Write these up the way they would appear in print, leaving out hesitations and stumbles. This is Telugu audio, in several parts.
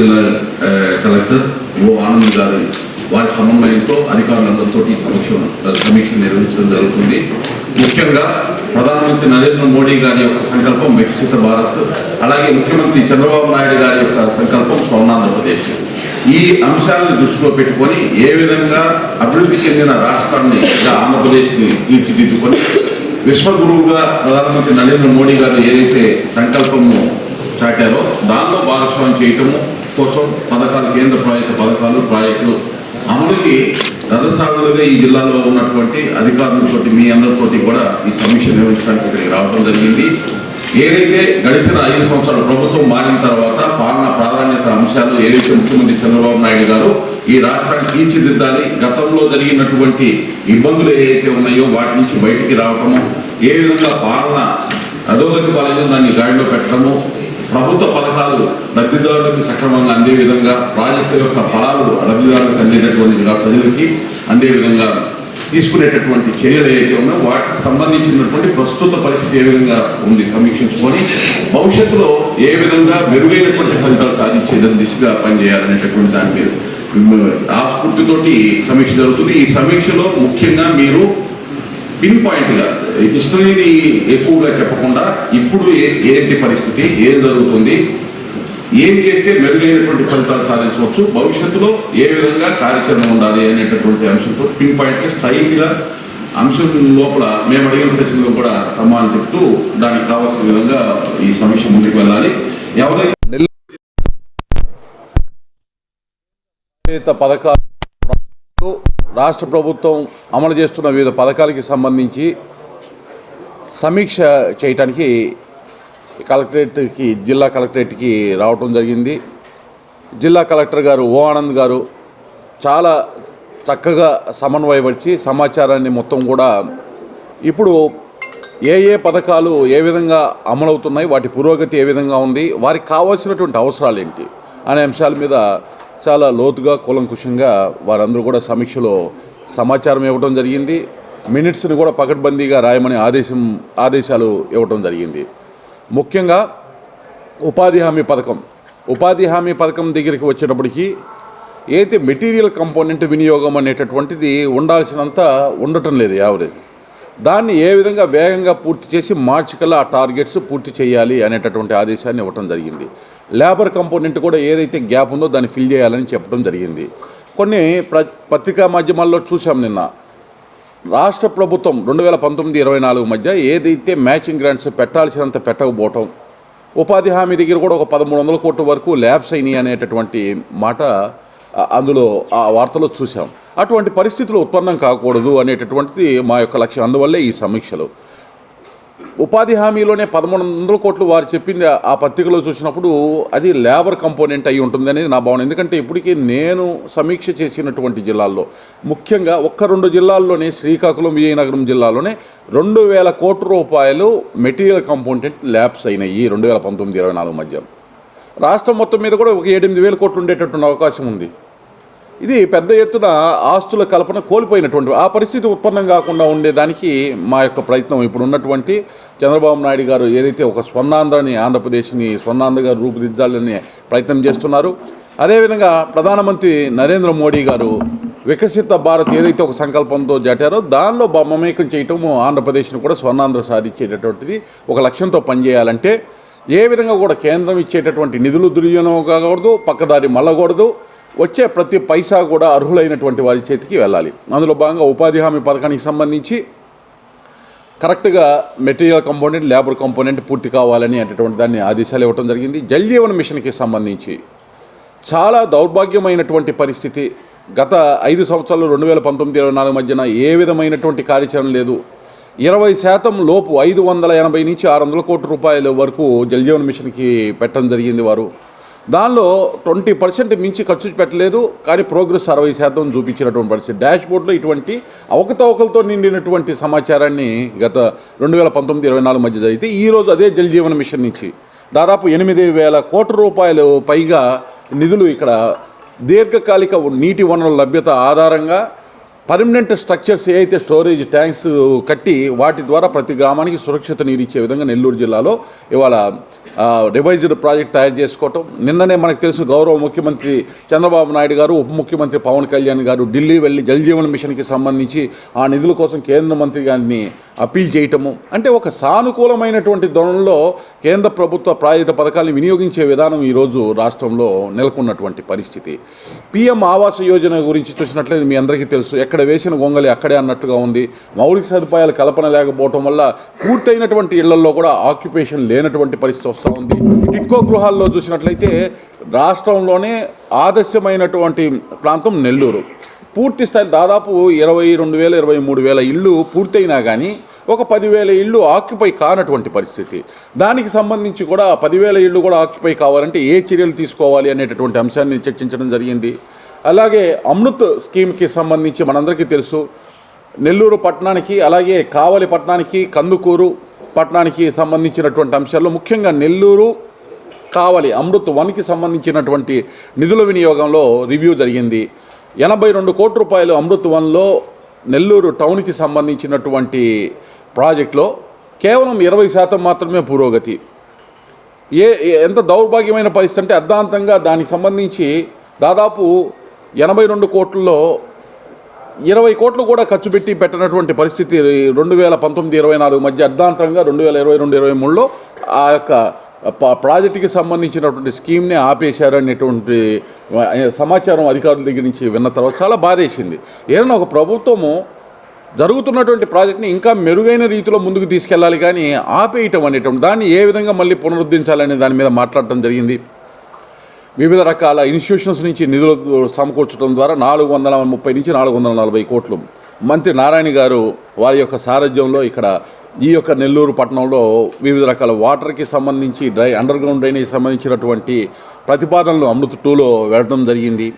జిల్లా కలెక్టర్ ఓ ఆనంద్ గారు వారి సమన్వయంతో అధికారులందరితో సమీక్ష నిర్వహించడం జరుగుతుంది. ముఖ్యంగా ప్రధానమంత్రి నరేంద్ర మోడీ గారి యొక్క సంకల్పం వికసిత భారత్, అలాగే ముఖ్యమంత్రి చంద్రబాబు నాయుడు గారి యొక్క సంకల్పం స్వర్ణాంధ్రప్రదేశ్. ఈ అంశాలను దృష్టిలో పెట్టుకొని ఏ విధంగా అభివృద్ధి చెందిన రాష్ట్రాన్ని ఆంధ్రప్రదేశ్ని తీర్చిదిద్దుకొని విశ్వగురువుగా ప్రధానమంత్రి నరేంద్ర మోడీ గారు ఏదైతే సంకల్పము చాటారో దానిలో భాగస్వామ్యం చేయటము కోసం పథకాలు, కేంద్ర ప్రాజెక్టులు అమలుకి రథసారులుగా ఈ జిల్లాలో ఉన్నటువంటి అధికారులతో మీ అందరితోటి కూడా ఈ సమీక్ష నిర్వహించడానికి ఇక్కడికి రావడం జరిగింది. ఏదైతే గడిచిన 5 సంవత్సరాల ప్రభుత్వం మారిన తర్వాత పాలన ప్రాధాన్యత అంశాలు ఏదైతే ముఖ్యమంత్రి చంద్రబాబు నాయుడు గారు ఈ రాష్ట్రాన్ని తీర్చిదిద్దాలి, గతంలో జరిగినటువంటి ఇబ్బందులు ఏవైతే ఉన్నాయో వాటి నుంచి బయటికి రావటము, ఏ విధంగా పాలన అధోగతి పాలన దాన్ని గాడిలో పెట్టడము, ప్రభుత్వ పథకాలు లబ్ధిదారులకు సక్రమంగా అందే విధంగా, ప్రాజెక్టు యొక్క ఫలాలు లబ్ధిదారులకు అందేటటువంటి ప్రజలకి అందే విధంగా తీసుకునేటటువంటి చర్యలు ఏవైతే ఉన్నాయో వాటికి సంబంధించినటువంటి ప్రస్తుత పరిస్థితి ఏ విధంగా ఉంది సమీక్షించుకొని భవిష్యత్తులో ఏ విధంగా మెరుగైనటువంటి ఫలితాలు సాధించే దిశగా పనిచేయాలనేటటువంటి దాని మీద ఆస్ఫూర్తితోటి సమీక్ష జరుగుతుంది. ఈ సమీక్షలో ముఖ్యంగా మీరు పిన్ పాయింట్గా హిస్టరీని ఎక్కువగా చెప్పకుండా ఇప్పుడు ఏంటి పరిస్థితి, ఏం జరుగుతుంది, ఏం చేస్తే మెరుగైనటువంటి ఫలితాలు సాధించవచ్చు, భవిష్యత్తులో ఏ విధంగా కార్యాచరణ ఉండాలి అనేటటువంటి అంశంతో పిన్ పాయింట్గా స్ట్రైట్గా అంశం లోపల మేము అడిగిన ప్రశ్నలు కూడా సమాధానం చెప్తూ దానికి కావాల్సిన విధంగా ఈ సమీక్ష ముందుకు వెళ్ళాలి. ఎవరైతే పథకాలు రాష్ట్ర ప్రభుత్వం అమలు చేస్తున్న వివిధ పథకాలకి సంబంధించి సమీక్ష చేయటానికి కలెక్టరేట్కి, జిల్లా కలెక్టరేట్కి రావటం జరిగింది. జిల్లా కలెక్టర్ గారు ఓ ఆనంద్ గారు చాలా చక్కగా సమన్వయపరిచి సమాచారాన్ని మొత్తం కూడా ఇప్పుడు ఏ పథకాలు ఏ విధంగా అమలవుతున్నాయి, వాటి పురోగతి ఏ విధంగా ఉంది, వారికి కావాల్సినటువంటి అవసరాలు ఏంటి అనే అంశాల మీద చాలా లోతుగా కూలంకుషంగా వారందరూ కూడా సమీక్షలో సమాచారం ఇవ్వడం జరిగింది. మినిట్స్ని కూడా పకడ్బందీగా రాయమని ఆదేశాలు ఇవ్వడం జరిగింది. ముఖ్యంగా ఉపాధి హామీ పథకం దగ్గరికి వచ్చేటప్పటికి అయితే మెటీరియల్ కంపోనెంట్ వినియోగం అనేటటువంటిది ఉండాల్సినంత ఉండటం లేదు యావరేజ్. దాన్ని ఏ విధంగా వేగంగా పూర్తి చేసి మార్చి కల్లా ఆ టార్గెట్స్ పూర్తి చేయాలి అనేటటువంటి ఆదేశాన్ని ఇవ్వడం జరిగింది. లేబర్ కంపోనెంట్ కూడా ఏదైతే గ్యాప్ ఉందో దాన్ని ఫిల్ చేయాలని చెప్పడం జరిగింది. కొన్ని పత్రికా మాధ్యమాల్లో చూసాం నిన్న, రాష్ట్ర ప్రభుత్వం 2019-24 మధ్య ఏదైతే మ్యాచింగ్ గ్రాంట్స్ పెట్టాల్సినంత పెట్టకపోవటం, ఉపాధి హామీ దగ్గర కూడా ఒక 1300 కోట్ల వరకు ల్యాబ్స్ అయినాయి అనేటటువంటి మాట అందులో ఆ వార్తలో చూసాం. అటువంటి పరిస్థితులు ఉత్పన్నం కాకూడదు అనేటటువంటిది మా యొక్క లక్ష్యం. అందువల్లే ఈ సమీక్షలు ఉపాధి హామీలోనే 1300 కోట్లు వారు చెప్పింది ఆ పత్రికలో చూసినప్పుడు అది లేబర్ కంపోనెంట్ అయి ఉంటుంది అనేది నా భావన. ఎందుకంటే ఇప్పటికీ నేను సమీక్ష చేసినటువంటి జిల్లాల్లో ముఖ్యంగా 1-2 జిల్లాల్లోనే శ్రీకాకుళం, విజయనగరం జిల్లాలోనే 2000 కోట్ల రూపాయలు మెటీరియల్ కంపోనెంట్ ల్యాబ్స్ అయినాయి 2019-24 మధ్య. రాష్ట్రం మొత్తం మీద కూడా ఒక 7-8 కోట్లు ఉండేటటువంటి అవకాశం ఉంది. ఇది పెద్ద ఎత్తున ఆస్తుల కల్పన కోల్పోయినటువంటి ఆ పరిస్థితి ఉత్పన్నం కాకుండా ఉండేదానికి మా యొక్క ప్రయత్నం. ఇప్పుడు ఉన్నటువంటి చంద్రబాబు నాయుడు గారు ఏదైతే ఒక స్వర్ణాంధ్రని, ఆంధ్రప్రదేశ్ని స్వర్ణాంధ్రగా రూపుదిద్దాలని ప్రయత్నం చేస్తున్నారు, అదేవిధంగా ప్రధానమంత్రి నరేంద్ర మోడీ గారు వికసిత భారత్ ఏదైతే ఒక సంకల్పంతో జాటారో దానిలో మమేకం చేయటము ఆంధ్రప్రదేశ్ని కూడా స్వర్ణాంధ్ర సాధించేటటువంటిది ఒక లక్ష్యంతో పనిచేయాలంటే ఏ విధంగా కూడా కేంద్రం ఇచ్చేటటువంటి నిధులు దుర్వినియోగం కాకూడదు, పక్కదారి మళ్ళకూడదు, వచ్చే ప్రతి పైసా కూడా అర్హులైనటువంటి వారి చేతికి వెళ్ళాలి. అందులో భాగంగా ఉపాధి హామీ పథకానికి సంబంధించి కరెక్ట్గా మెటీరియల్ కంపోనెంట్, లేబర్ కంపోనెంట్ పూర్తి కావాలని అనేటువంటి దాన్ని ఆదేశాలు ఇవ్వడం జరిగింది. జల్ జీవన్ మిషన్కి సంబంధించి చాలా దౌర్భాగ్యమైనటువంటి పరిస్థితి. గత 5 సంవత్సరాలు 2019-24 మధ్యన ఏ విధమైనటువంటి కార్యాచరణ లేదు. 20% లోపు 580 నుంచి 600 కోట్ల రూపాయల వరకు జల్ జీవన్ మిషన్కి పెట్టడం జరిగింది వారు. దానిలో 20% మించి ఖర్చు పెట్టలేదు, కానీ ప్రోగ్రెస్ 60% చూపించినటువంటి పరిస్థితి. డాష్ బోర్డులో ఇటువంటి అవకతవకలతో నిండినటువంటి సమాచారాన్ని గత 2019-24 మధ్య జరిగితే ఈరోజు అదే జల్ జీవన్ మిషన్ నుంచి దాదాపు 8,000 కోట్ల రూపాయలు పైగా నిధులు ఇక్కడ దీర్ఘకాలిక నీటి వనరుల లభ్యత ఆధారంగా పర్మనెంట్ స్ట్రక్చర్స్ ఏవైతే స్టోరేజ్ ట్యాంక్స్ కట్టి వాటి ద్వారా ప్రతి గ్రామానికి సురక్షిత నీరు ఇచ్చే విధంగా నెల్లూరు జిల్లాలో ఇవాళ రివైజ్డ్ ప్రాజెక్ట్ తయారు చేసుకోవటం. నిన్ననే మనకు తెలుసు గౌరవ ముఖ్యమంత్రి చంద్రబాబు నాయుడు గారు, ఉప ముఖ్యమంత్రి పవన్ కళ్యాణ్ గారు ఢిల్లీ వెళ్ళి జల్ జీవన్ మిషన్కి సంబంధించి ఆ నిధుల కోసం కేంద్ర మంత్రి గారిని అప్పీల్ చేయటము. అంటే ఒక సానుకూలమైనటువంటి ధోరణిలో కేంద్ర ప్రభుత్వ ప్రాయోజిత పథకాలను వినియోగించే విధానం ఈరోజు రాష్ట్రంలో నెలకొన్నటువంటి పరిస్థితి. పిఎం ఆవాస్ యోజన గురించి చూసినట్లయితే మీ అందరికీ తెలుసు, ఎక్కడ వేసిన గొంగలి అక్కడే అన్నట్టుగా ఉంది. మౌలిక సదుపాయాల కల్పన లేకపోవటం వల్ల పూర్తయినటువంటి ఇళ్లలో కూడా ఆక్యుపేషన్ లేనటువంటి పరిస్థితి వస్తూ ఉంది. టిట్కో గృహాల్లో చూసినట్లయితే రాష్ట్రంలోనే ఆదర్శమైనటువంటి ప్రాంతం నెల్లూరు. పూర్తి స్థాయి దాదాపు 22,000 23,000 ఇళ్ళు పూర్తయినా కానీ ఒక 10,000 ఇళ్ళు ఆక్యుపై కానటువంటి పరిస్థితి. దానికి సంబంధించి కూడా 10,000 ఇళ్ళు కూడా ఆక్యుపై కావాలంటే ఏ చర్యలు తీసుకోవాలి అనేటటువంటి అంశాన్ని చర్చించడం జరిగింది. అలాగే అమృత్ స్కీమ్కి సంబంధించి మనందరికీ తెలుసు, నెల్లూరు పట్టణానికి అలాగే కావలి పట్టణానికి కందుకూరు పట్టణానికి సంబంధించినటువంటి అంశాల్లో ముఖ్యంగా నెల్లూరు కావలి అమృత్ 1కి సంబంధించినటువంటి నిధుల వినియోగంలో రివ్యూ జరిగింది. 82 కోట్ల రూపాయలు అమృత్ 1లో నెల్లూరు టౌన్కి సంబంధించినటువంటి ప్రాజెక్టులో కేవలం 20% మాత్రమే పురోగతి. ఎంత దౌర్భాగ్యమైన పరిస్థితి అంటే అర్ధాంతంగా దానికి సంబంధించి దాదాపు 82 కోట్లలో 20 కోట్లు కూడా ఖర్చు పెట్టినటువంటి పరిస్థితి 2019-24 మధ్య అర్ధాంతరంగా 2022-23లో ఆ యొక్క ప్రాజెక్టుకి సంబంధించినటువంటి స్కీమ్ని ఆపేశారు అనేటువంటి సమాచారం అధికారుల దగ్గర నుంచి విన్న తర్వాత చాలా బాధేసింది. ఏదైనా ఒక ప్రభుత్వము జరుగుతున్నటువంటి ప్రాజెక్ట్ని ఇంకా మెరుగైన రీతిలో ముందుకు తీసుకెళ్ళాలి, కానీ ఆపేయటం అనేటువంటి దాన్ని ఏ విధంగా మళ్ళీ పునరుద్ధరించాలనే దాని మీద మాట్లాడటం జరిగింది. వివిధ రకాల ఇన్స్టిట్యూషన్స్ నుంచి నిధులు సమకూర్చడం ద్వారా 430 నుంచి 440 కోట్లు మంత్రి నారాయణ గారు వారి యొక్క సారథ్యంలో ఇక్కడ ఈ యొక్క నెల్లూరు పట్టణంలో వివిధ రకాల వాటర్కి సంబంధించి అండర్గ్రౌండ్ డ్రైనేజ్ సంబంధించినటువంటి ప్రతిపాదనలు అమృత్ 2లో వెళ్ళడం జరిగింది.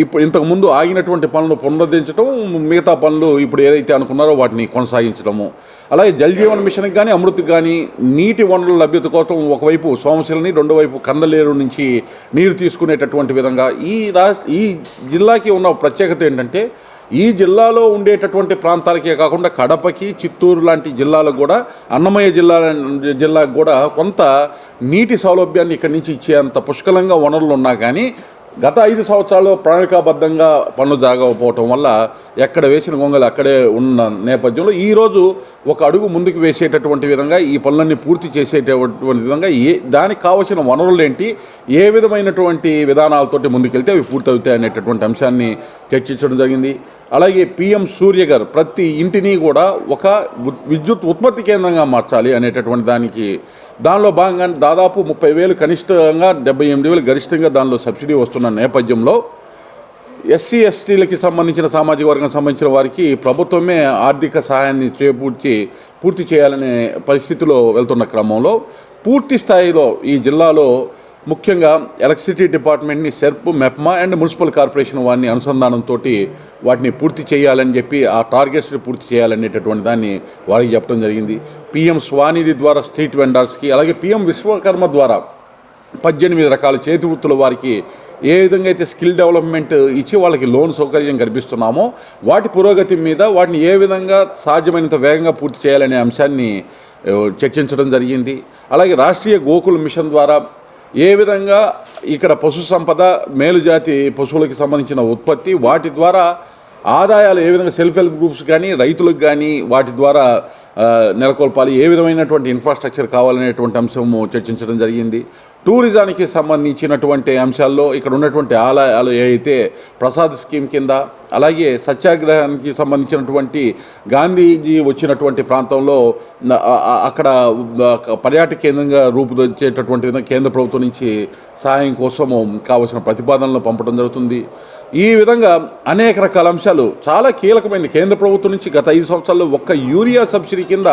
ఇప్పుడు ఇంతకుముందు ఆగినటువంటి పనులను పునరుద్ధరించడం, మిగతా పనులు ఇప్పుడు ఏదైతే అనుకున్నారో వాటిని కొనసాగించడము. అలాగే జల్ జీవన్ మిషన్కి కానీ అమృత్కి కానీ నీటి వనరుల లభ్యత కోసం ఒకవైపు సోమశిలని, రెండో వైపు కందలేరు నుంచి నీరు తీసుకునేటటువంటి విధంగా ఈ జిల్లాకి ఉన్న ప్రత్యేకత ఏంటంటే ఈ జిల్లాలో ఉండేటటువంటి ప్రాంతాలకే కాకుండా కడపకి, చిత్తూరు లాంటి జిల్లాలకు కూడా, అన్నమయ్య జిల్లాకు కూడా కొంత నీటి సౌలభ్యాన్ని ఇక్కడి నుంచి ఇచ్చేంత పుష్కలంగా వనరులు ఉన్నా కానీ గత 5 సంవత్సరాల్లో ప్రణాళికాబద్ధంగా పనులు జరగకపోవటం వల్ల ఎక్కడ వేసిన గొంగలు అక్కడే ఉన్న నేపథ్యంలో ఈరోజు ఒక అడుగు ముందుకు వేసేటటువంటి విధంగా ఈ పనులన్నీ పూర్తి చేసేటటువంటి విధంగా దానికి కావాల్సిన వనరులు ఏంటి, ఏ విధమైనటువంటి విధానాలతోటి ముందుకెళ్తే అవి పూర్తవుతాయి అనేటటువంటి అంశాన్ని చర్చించడం జరిగింది. అలాగే పిఎం సూర్యగర్ ప్రతి ఇంటిని కూడా ఒక విద్యుత్ ఉత్పత్తి కేంద్రంగా మార్చాలి అనేటటువంటి దానిలో భాగంగా దాదాపు 30,000 కనిష్టంగా 78,000 గరిష్టంగా దానిలో సబ్సిడీ వస్తున్న నేపథ్యంలో ఎస్సీ ఎస్టీలకి సంబంధించిన సామాజిక వర్గం సంబంధించిన వారికి ప్రభుత్వమే ఆర్థిక సహాయాన్ని పూర్తి చేయాలనే పరిస్థితిలో వెళ్తున్న క్రమంలో పూర్తి స్థాయిలో ఈ జిల్లాలో ముఖ్యంగా ఎలక్ట్రిసిటీ డిపార్ట్మెంట్ని SERP, MEPMA and municipal corporation వారిని అనుసంధానంతో వాటిని పూర్తి చేయాలని చెప్పి ఆ టార్గెట్స్ని పూర్తి చేయాలనేటటువంటి దాన్ని వారికి చెప్పడం జరిగింది. పిఎం స్వానిధి ద్వారా స్ట్రీట్ వెండర్స్కి, అలాగే పిఎం విశ్వకర్మ ద్వారా 18 రకాల చేతి వృత్తుల వారికి ఏ విధంగా అయితే స్కిల్ డెవలప్మెంట్ ఇచ్చి వాళ్ళకి లోన్ సౌకర్యం కల్పిస్తున్నామో వాటి పురోగతి మీద వాటిని ఏ విధంగా సాధ్యమైనంత వేగంగా పూర్తి చేయాలనే అంశాన్ని చర్చించడం జరిగింది. అలాగే రాష్ట్రీయ గోకుల్ మిషన్ ద్వారా ఏ విధంగా ఇక్కడ పశు సంపద, మేలుజాతి పశువులకి సంబంధించిన ఉత్పత్తి, వాటి ద్వారా ఆదాయాలు ఏ విధంగా సెల్ఫ్ హెల్ప్ గ్రూప్స్ కానీ రైతులకు కానీ వాటి ద్వారా నెలకొల్పాలి, ఏ విధమైనటువంటి ఇన్ఫ్రాస్ట్రక్చర్ కావాలనేటువంటి అంశము చర్చించడం జరిగింది. టూరిజానికి సంబంధించినటువంటి అంశాల్లో ఇక్కడ ఉన్నటువంటి ఆలయాలు ఏవైతే ప్రసాద్ స్కీమ్ కింద, అలాగే సత్యాగ్రహానికి సంబంధించినటువంటి గాంధీజీ వచ్చినటువంటి ప్రాంతంలో అక్కడ పర్యాటక కేంద్రంగా రూపుదిద్దేటటువంటి విధంగా కేంద్ర ప్రభుత్వం నుంచి సహాయం కోసము కావలసిన ప్రతిపాదనలు పంపడం జరుగుతుంది. ఈ విధంగా అనేక రకాల అంశాలు చాలా కీలకమైనది. కేంద్ర ప్రభుత్వం నుంచి గత 5 సంవత్సరాల్లో ఒక్క యూరియా సబ్సిడీ కింద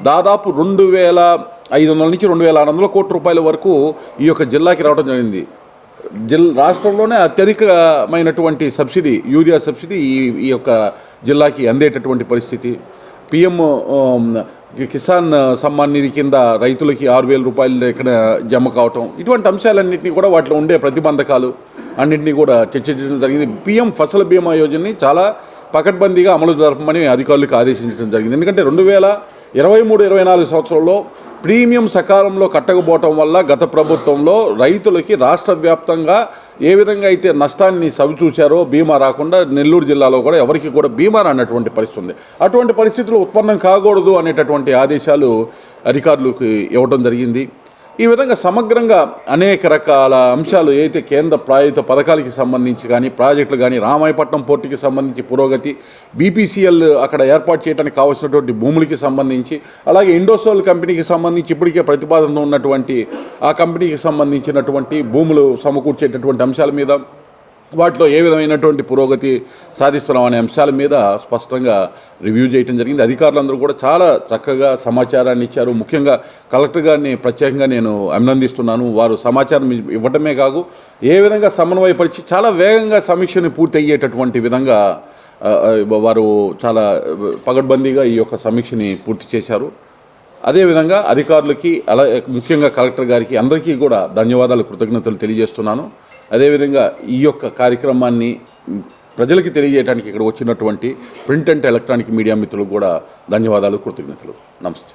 దాదాపు 2,500 నుంచి 2,600 కోట్ల రూపాయల వరకు ఈ యొక్క జిల్లాకి రావడం జరిగింది. రాష్ట్రంలోనే అత్యధికమైనటువంటి సబ్సిడీ, యూరియా సబ్సిడీ ఈ యొక్క జిల్లాకి అందేటటువంటి పరిస్థితి. పిఎం కిసాన్ సమ్మాన్ నిధి కింద రైతులకి 6,000 రూపాయలు ఇక్కడ జమ కావటం, ఇటువంటి అంశాలన్నింటినీ కూడా వాటిలో ఉండే ప్రతిబంధకాలు అన్నింటినీ కూడా చర్చించడం జరిగింది. పిఎం ఫసల్ బీమా యోజనని చాలా పకడ్బందీగా అమలు జరపమని అధికారులకు ఆదేశించడం జరిగింది. ఎందుకంటే 2023-24 సంవత్సరంలో ప్రీమియం సకాలంలో కట్టకపోవటం వల్ల గత ప్రభుత్వంలో రైతులకి రాష్ట్ర వ్యాప్తంగా ఏ విధంగా అయితే నష్టాన్ని సవిచూశారో బీమా రాకుండా నెల్లూరు జిల్లాలో కూడా ఎవరికి కూడా బీమా రానటువంటి పరిస్థితి ఉంది. అటువంటి పరిస్థితులు ఉత్పన్నం కాకూడదు అనేటటువంటి ఆదేశాలు అధికారులకు ఇవ్వడం జరిగింది. ఈ విధంగా సమగ్రంగా అనేక రకాల అంశాలు ఏదైతే కేంద్ర ప్రాయోజిత పథకాలకి సంబంధించి కానీ ప్రాజెక్టులు కానీ రామాయపట్నం పోర్టుకి సంబంధించి పురోగతి, బీపీసీఎల్ అక్కడ ఏర్పాటు చేయడానికి కావాల్సినటువంటి భూములకి సంబంధించి, అలాగే ఇండోసోల్ కంపెనీకి సంబంధించి ఇప్పటికే ప్రతిపాదన ఉన్నటువంటి ఆ కంపెనీకి సంబంధించినటువంటి భూములు సమకూర్చేటటువంటి అంశాల మీద, వాటిలో ఏ విధమైనటువంటి పురోగతి సాధిస్తున్నాం అనే అంశాల మీద స్పష్టంగా రివ్యూ చేయడం జరిగింది. అధికారులందరూ కూడా చాలా చక్కగా సమాచారాన్ని ఇచ్చారు. ముఖ్యంగా కలెక్టర్ గారిని ప్రత్యేకంగా నేను అభినందిస్తున్నాను. వారు సమాచారం ఇవ్వడమే కాదు, ఏ విధంగా సమన్వయపరిచి చాలా వేగంగా సమీక్షని పూర్తి అయ్యేటటువంటి విధంగా వారు చాలా పగడ్బందీగా ఈ యొక్క సమీక్షని పూర్తి చేశారు. అదేవిధంగా అధికారులకి ముఖ్యంగా కలెక్టర్ గారికి అందరికీ కూడా ధన్యవాదాలు, కృతజ్ఞతలు తెలియజేస్తున్నాను. అదేవిధంగా ఈ యొక్క కార్యక్రమాన్ని ప్రజలకి తెలియజేయడానికి ఇక్కడ వచ్చినటువంటి ప్రింట్ అండ్ ఎలక్ట్రానిక్ మీడియా మిత్రులకు కూడా ధన్యవాదాలు, కృతజ్ఞతలు. నమస్తే.